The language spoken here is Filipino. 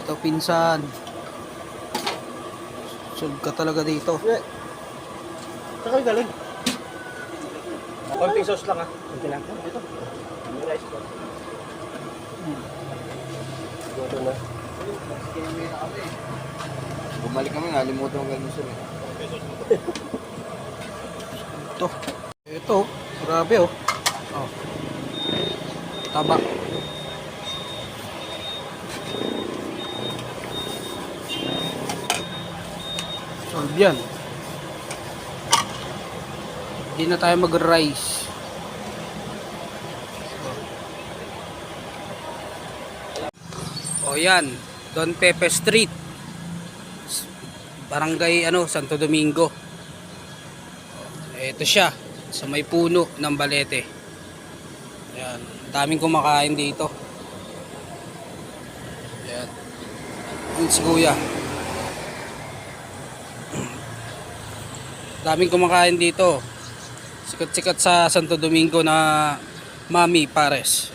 Ito pinsan. Solve ka talaga dito. Saan kayo galing? Konting sauce lang Konti lang. Ito. May rice ko. Ito na. Bumalik kami, nalimutan ko gano'n sila. Ito, grabe oh. Oh. Taba. Solve yan. Hindi na tayo mag-rice. O yan, Don Pepe Street. Barangay Santo Domingo. Ito siya, sa may puno ng Balete. Ayan, daming kumakain dito. Ayan. Yun si Kuya. Daming kumakain dito. Sikat-sikat sa Santo Domingo na Mami Pares.